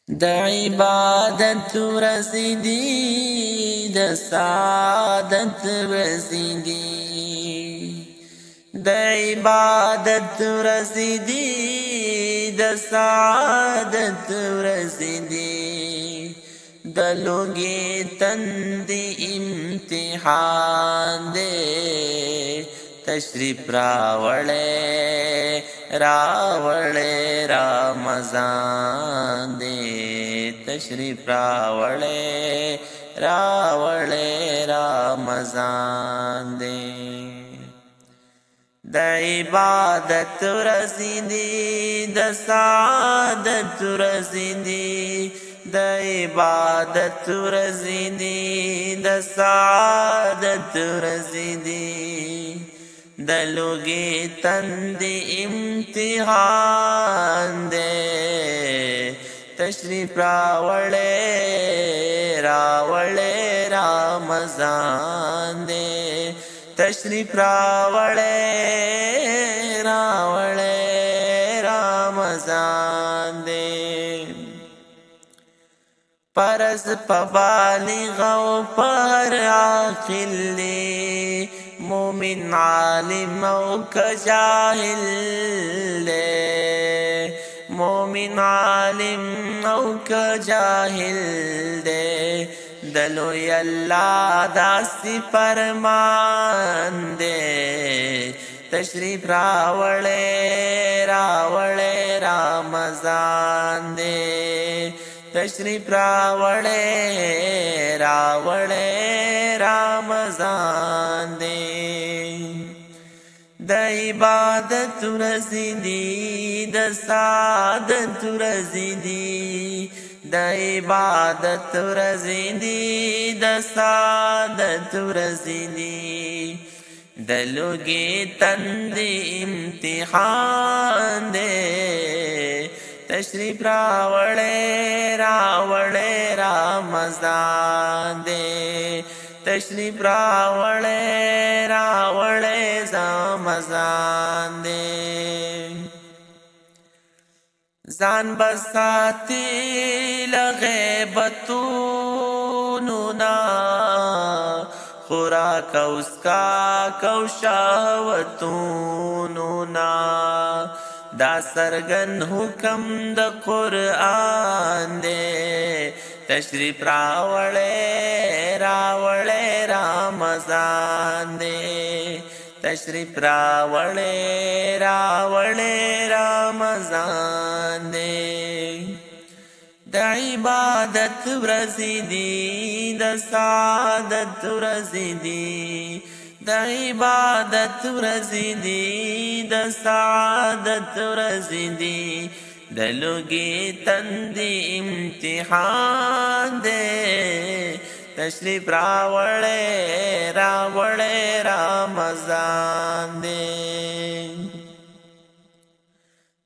د عبادت ورځې دي د سعادت ورځې دي د عبادت ورځې دي د سعادت ورځې دي د لوګي تندې امتحان دی تشریف راوړې رمضان دی تشریف راوړې رمضان دی د عبادت ورځې دي د سعادت ورځې دي د عبادت ورځې دي د سعادت ورځې دي د لوګي تندې امتحان دی تشریف راوړې رمضان دی تشریف راوړې رمضان دی پرز پبالغ او پر عاقل دی مومن عالم او کجاهل دی مومن عالم او کجاهل دی دلوی اللہ داسی فرمان دے تشریف راوڑے رمضان دے تشریف راوڑے رمضان دے د عبادت ورځې دي د سعادت ورځې دي د عبادت ورځې دي د سعادت ورځې دي د لوګي تندې امتحان دی تشریف راوړې رمضان دی تشریف راوړې رمضان دی ځان بساتې له غیبتونو نه خوراک او څښاک او شهوتونو نه دا څرګند حکم د قرآن دی تشریف راوړې رمضان دی تشریف راوړې رمضان دی د عبادت ورځې دي د سعادت ورځې دي د عبادت ورځې دي د سعادت ورځې دي د لوګي تندې امتحان دی تشریف راوړې رمضان دی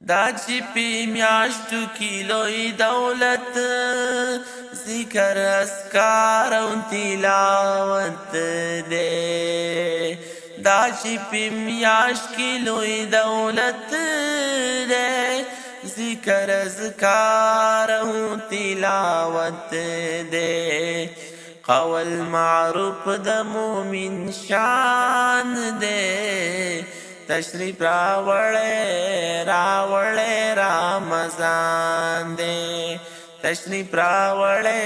دا چې په میاشتو کې لوی دولت ذکر اذکار او تلاوت دی دا چې په میاشت کې لوی دولت دی ذکر اذکار او تلاوت دی قول معروف د مومن شان دی تشریف راوړې رمضان دی تشریف راوړې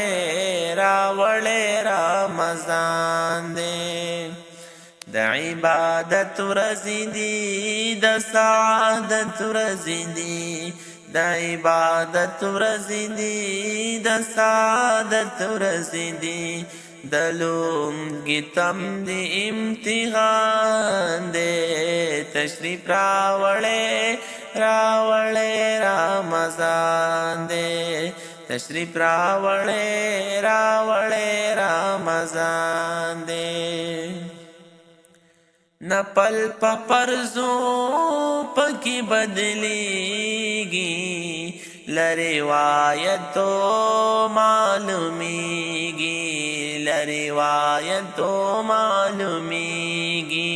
رمضان دی د عبادت ورځې دي د سعادت ورځې دي د عبادت ورځې دي د سعادت ورځې دي د لوګي تندې امتحان دی تشریف راوړې رمضان دی تشریف راوړې رمضان دی نپل پرزو پکی بدلیگی لروایتو معلومیگی لروایتو معلومیگی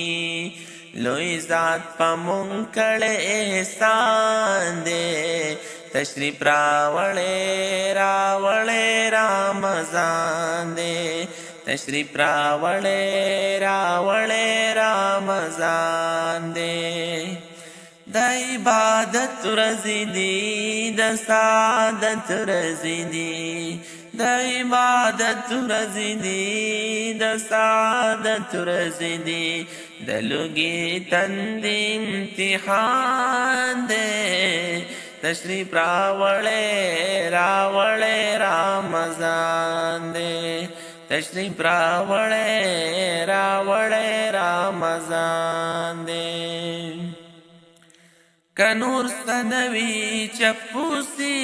لوی ذات پا منکڑ احسان دے تشریف راوړې راوړې رمضان دې تشریف راوړې راوړې رمضان دې د عبادت ورځې دي د سعادت ورځې دي د عبادت ورځې دي د سعادت ورځې دي د لوګي تندې امتحان دی تشریف راوړې راوړې رمضان دی تشریف راوړې راوړې رمضان دی که نور څه نه وي چپوسي